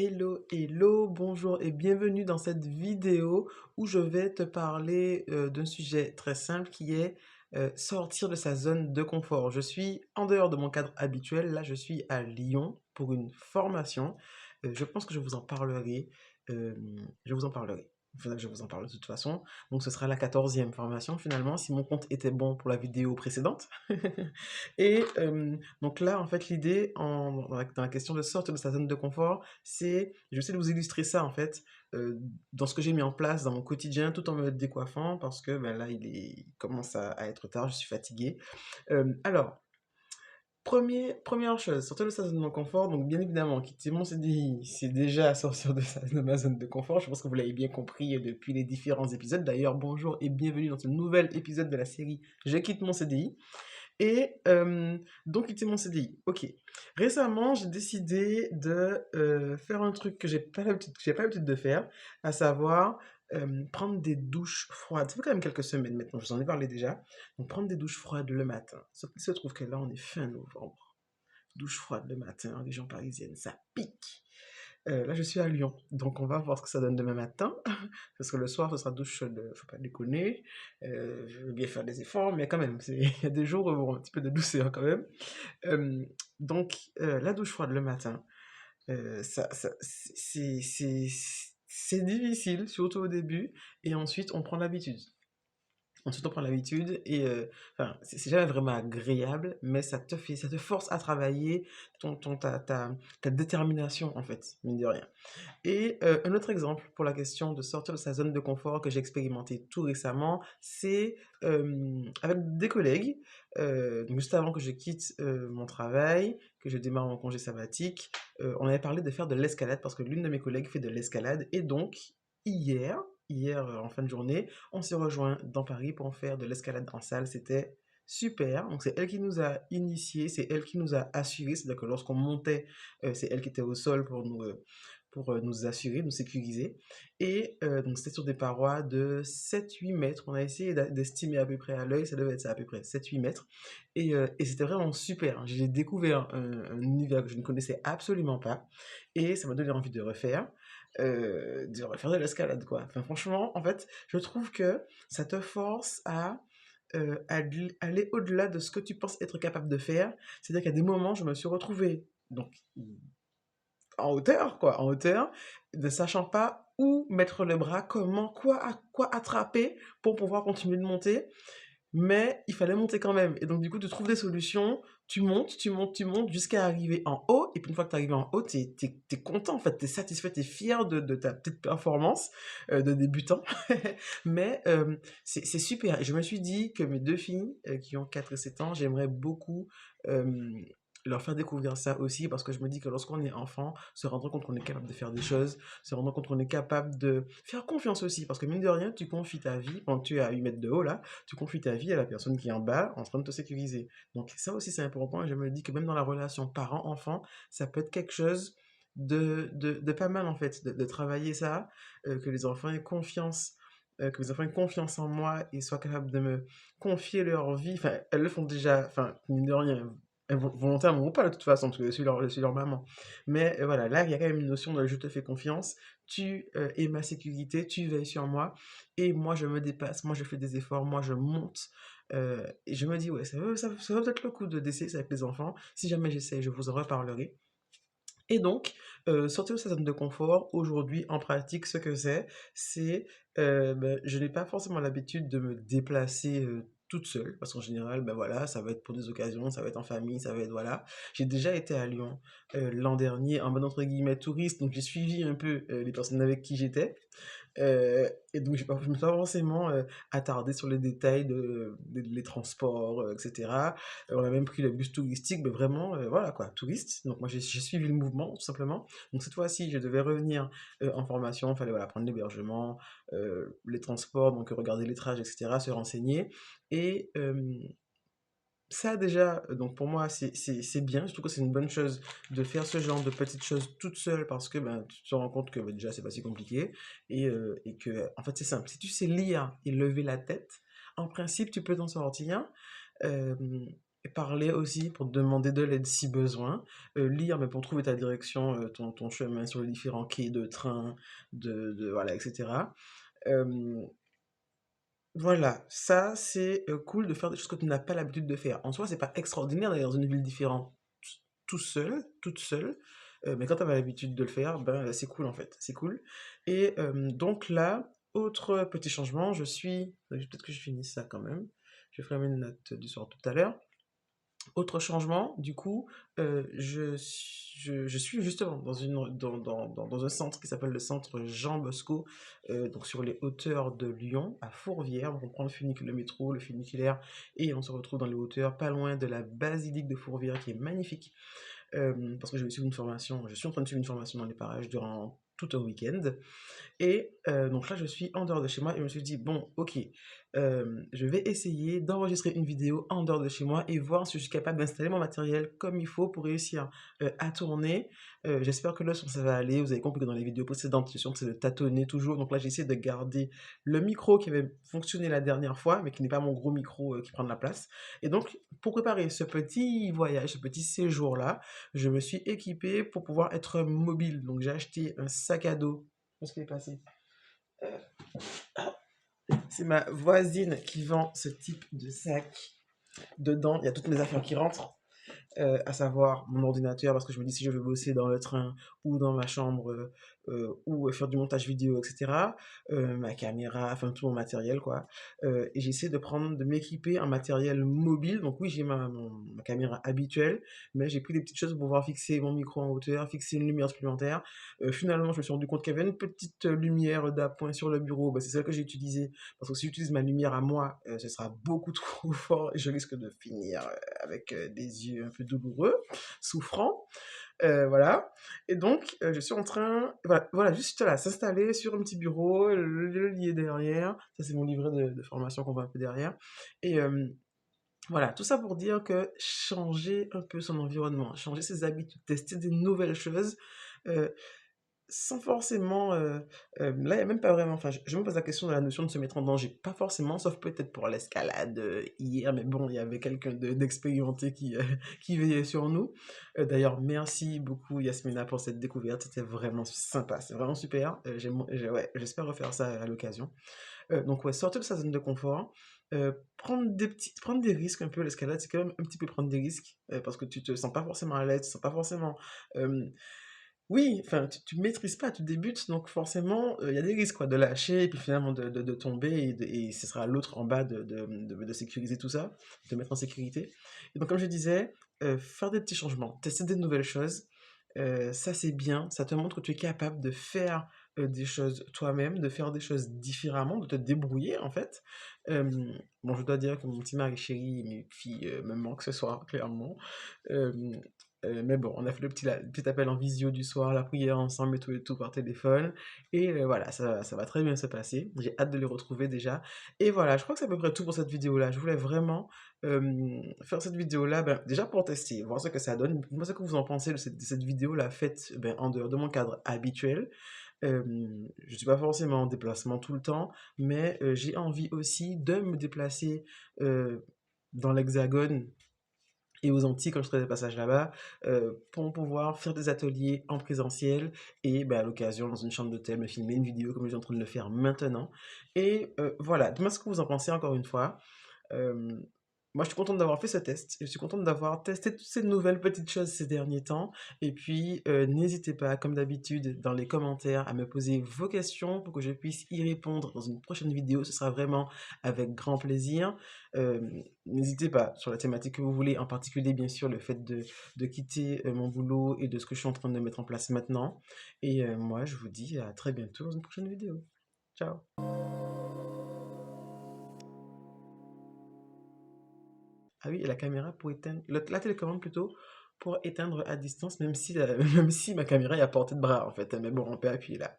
Hello, hello, bonjour et bienvenue dans cette vidéo où je vais te parler d'un sujet très simple qui est sortir de sa zone de confort. Je suis en dehors de mon cadre habituel, là je suis à Lyon pour une formation. Je pense que je vous en parlerai, euh, je vous en parlerai. Enfin, je vous en parle de toute façon. Donc ce sera la 14e formation finalement, si mon compte était bon pour la vidéo précédente. Et donc là, en fait, l'idée dans la question de sortir de sa zone de confort, c'est, je vais essayer de vous illustrer ça en fait, dans ce que j'ai mis en place dans mon quotidien, tout en me décoiffant, parce que ben, là, il commence à être tard, je suis fatigué. Alors, première chose, sortir de sa zone de confort, donc bien évidemment, quitter mon CDI, c'est déjà sortir de ma zone de confort, je pense que vous l'avez bien compris depuis les différents épisodes. D'ailleurs, bonjour et bienvenue dans ce nouvel épisode de la série Je quitte mon CDI. Et donc, quitter mon CDI. Ok. Récemment, j'ai décidé de faire un truc que j'ai pas l'habitude de faire, à savoir prendre des douches froides. Ça fait quand même quelques semaines maintenant, je vous en ai parlé déjà. Donc, prendre des douches froides le matin. Sauf qu'il se trouve que là, on est fin novembre. Douche froide le matin en région parisienne, ça pique. Là, je suis à Lyon, donc on va voir ce que ça donne demain matin. Parce que le soir, ce sera douche chaude, faut pas déconner. Je veux bien faire des efforts, mais quand même, il y a des jours où bon, un petit peu de douceur quand même. Euh, donc, la douche froide le matin, c'est difficile, surtout au début, et ensuite on prend l'habitude. Ensuite, on prend l'habitude et enfin, c'est jamais vraiment agréable, mais ça te force à travailler ta détermination en fait, mine de rien. Et un autre exemple pour la question de sortir de sa zone de confort que j'ai expérimenté tout récemment, c'est avec des collègues, donc juste avant que je quitte mon travail, que je démarre mon congé sabbatique, on avait parlé de faire de l'escalade parce que l'une de mes collègues fait de l'escalade et donc hier, en fin de journée, on s'est rejoint dans Paris pour faire de l'escalade en salle. C'était super. Donc c'est elle qui nous a initiés, c'est elle qui nous a assurés. C'est-à-dire que lorsqu'on montait, c'est elle qui était au sol pour nous assurer, nous sécuriser. Et donc c'était sur des parois de 7-8 mètres. On a essayé d'estimer à peu près à l'œil, ça devait être ça à peu près 7-8 mètres. Et c'était vraiment super. J'ai découvert un univers que je ne connaissais absolument pas. Et ça m'a donné envie de refaire de l'escalade, quoi. Enfin, franchement, en fait, je trouve que ça te force à aller au-delà de ce que tu penses être capable de faire. C'est-à-dire qu'à des moments, je me suis retrouvé donc en hauteur, quoi, en hauteur, ne sachant pas où mettre le bras, comment, quoi attraper pour pouvoir continuer de monter. Mais il fallait monter quand même. Et donc, du coup, tu trouves des solutions, tu montes, tu montes, tu montes jusqu'à arriver en haut. Et puis, une fois que tu es arrivé en haut, t'es content, en fait, t'es satisfait, t'es fier de ta petite performance de débutant. Mais c'est super. Et je me suis dit que mes deux filles, qui ont 4 et 7 ans, j'aimerais beaucoup euh, leur faire découvrir ça aussi, parce que je me dis que lorsqu'on est enfant, se rendre compte qu'on est capable de faire des choses, se rendre compte qu'on est capable de faire confiance aussi, parce que mine de rien, tu confies ta vie, quand tu es à 8 mètres de haut là, tu confies ta vie à la personne qui est en bas en train de te sécuriser. Donc ça aussi c'est important et je me dis que même dans la relation parent-enfant, ça peut être quelque chose de pas mal en fait, de travailler ça, que les enfants aient confiance. Que les enfants aient confiance en moi et soient capables de me confier leur vie. Enfin, elles le font déjà, enfin, mine de rien, volontairement ou pas de toute façon, parce que je suis leur maman. Mais voilà, là, il y a quand même une notion de je te fais confiance, tu es ma sécurité, tu veilles sur moi, et moi je me dépasse, moi je fais des efforts, moi je monte. Et je me dis, ouais, ça vaut peut-être le coup d'essayer ça avec les enfants. Si jamais j'essaie, je vous en reparlerai. Et donc, sortir de sa zone de confort, aujourd'hui, en pratique, ce que c'est, ben, je n'ai pas forcément l'habitude de me déplacer toute seule, parce qu'en général, ben voilà, ça va être pour des occasions, ça va être en famille, ça va être, voilà. J'ai déjà été à Lyon l'an dernier en mode entre guillemets touriste, donc j'ai suivi un peu les personnes avec qui j'étais. Et donc, je me suis pas forcément attardé sur les détails les transports, etc. On a même pris le bus touristique, mais vraiment, voilà quoi, touriste. Donc, moi, j'ai suivi le mouvement, tout simplement. Donc, cette fois-ci, je devais revenir en formation. Il fallait voilà, prendre l'hébergement, les transports, donc regarder les trajets, etc., se renseigner. Et ça déjà, donc pour moi, c'est bien. Je trouve que c'est une bonne chose de faire ce genre de petites choses toute seule parce que ben, tu te rends compte que ben, déjà, c'est pas si compliqué et que, en fait, c'est simple. Si tu sais lire et lever la tête, en principe, tu peux t'en sortir. Euh, parler aussi pour demander de l'aide si besoin, lire, mais pour trouver ta direction, ton chemin sur les différents quais de train, voilà, etc. Euh, voilà, ça c'est cool de faire des choses que tu n'as pas l'habitude de faire. En soi, c'est pas extraordinaire d'aller dans une ville différente tout seul, toute seule, mais quand tu avais l'habitude de le faire, ben c'est cool en fait, c'est cool. Et donc là, autre petit changement, peut-être que je finisse ça quand même. Je ferai mes notes du soir tout à l'heure. Autre changement, du coup, je suis justement dans un centre qui s'appelle le centre Jean Bosco, donc sur les hauteurs de Lyon, à Fourvière. Donc on prend le métro, le funiculaire, et on se retrouve dans les hauteurs, pas loin de la basilique de Fourvière, qui est magnifique, parce que je suis en train de suivre une formation dans les parages durant tout un week-end. Et donc là, je suis en dehors de chez moi et je me suis dit, bon, ok, je vais essayer d'enregistrer une vidéo en dehors de chez moi et voir si je suis capable d'installer mon matériel comme il faut pour réussir à tourner. J'espère que le son, ça va aller. Vous avez compris que dans les vidéos précédentes, c'est sûr que c'est de tâtonner toujours. Donc là, j'ai essayé de garder le micro qui avait fonctionné la dernière fois, mais qui n'est pas mon gros micro qui prend de la place. Et donc, pour préparer ce petit voyage, ce petit séjour-là, je me suis équipé pour pouvoir être mobile. Donc j'ai acheté un sac à dos. Où est-ce qu'il est passé? Euh, C'est ma voisine qui vend ce type de sac. Dedans, il y a toutes mes affaires qui rentrent, à savoir mon ordinateur, parce que je me dis si je veux bosser dans le train ou dans ma chambre, ou faire du montage vidéo, etc. Ma caméra, enfin tout mon matériel, quoi. Et j'essaie de m'équiper en matériel mobile. Donc oui, j'ai ma caméra habituelle, mais j'ai pris des petites choses pour pouvoir fixer mon micro en hauteur, fixer une lumière supplémentaire. Finalement, je me suis rendu compte qu'il y avait une petite lumière d'appoint sur le bureau. Bah, c'est celle que j'ai utilisée, parce que si j'utilise ma lumière à moi, ce sera beaucoup trop fort et je risque de finir avec des yeux un peu douloureux, souffrants. Voilà. Et donc, je suis en train, voilà, juste là, s'installer sur un petit bureau, le lier derrière. Ça, c'est mon livret de formation qu'on voit un peu derrière. Et voilà, tout ça pour dire que changer un peu son environnement, changer ses habitudes, tester des nouvelles choses, euh, sans forcément, là, il y a même pas vraiment, enfin, je me pose la question de la notion de se mettre en danger. Pas forcément, sauf peut-être pour l'escalade hier, mais bon, il y avait quelqu'un d'expérimenté qui veillait sur nous. D'ailleurs, merci beaucoup Yasmina pour cette découverte, c'était vraiment sympa, c'est vraiment super. Ouais, j'espère refaire ça à l'occasion. Donc ouais, sortir de sa zone de confort, prendre des risques un peu. L'escalade, c'est quand même un petit peu prendre des risques, parce que tu te sens pas forcément à l'aise, tu te sens pas forcément... euh, oui, enfin, tu maîtrises pas, tu débutes, donc forcément, il y a des risques, quoi, de lâcher, et puis finalement de tomber, et ce sera à l'autre en bas de sécuriser tout ça, de mettre en sécurité. Et donc, comme je disais, faire des petits changements, tester des nouvelles choses, ça c'est bien, ça te montre que tu es capable de faire des choses toi-même, de faire des choses différemment, de te débrouiller, en fait. Euh, bon, je dois dire que mon petit mari chéri, mes filles me manquent ce soir, clairement. Euh, mais bon, on a fait le petit appel en visio du soir, la prière ensemble et tout par téléphone. Et voilà, ça va très bien se passer. J'ai hâte de les retrouver déjà. Et voilà, je crois que c'est à peu près tout pour cette vidéo-là. Je voulais vraiment faire cette vidéo-là, ben, déjà pour tester, voir ce que ça donne. Moi, ce que vous en pensez de cette vidéo-là faite ben, en dehors de mon cadre habituel. Euh, je ne suis pas forcément en déplacement tout le temps, mais j'ai envie aussi de me déplacer dans l'Hexagone et aux Antilles quand je ferai des passages là-bas, pour pouvoir faire des ateliers en présentiel et ben, à l'occasion, dans une chambre d'hôtel, me filmer une vidéo comme je suis en train de le faire maintenant. Et voilà, dites-moi ce que vous en pensez encore une fois. Euh, Moi, je suis contente d'avoir fait ce test. Je suis contente d'avoir testé toutes ces nouvelles petites choses ces derniers temps. Et puis, n'hésitez pas, comme d'habitude, dans les commentaires, à me poser vos questions pour que je puisse y répondre dans une prochaine vidéo. Ce sera vraiment avec grand plaisir. Euh, N'hésitez pas sur la thématique que vous voulez, en particulier, bien sûr, le fait de quitter mon boulot et de ce que je suis en train de mettre en place maintenant. Et moi, je vous dis à très bientôt dans une prochaine vidéo. Ciao! Ah oui, et la caméra pour éteindre, la télécommande plutôt, pour éteindre à distance, même si, même si ma caméra est à portée de bras en fait. Mais bon, on peut appuyer là.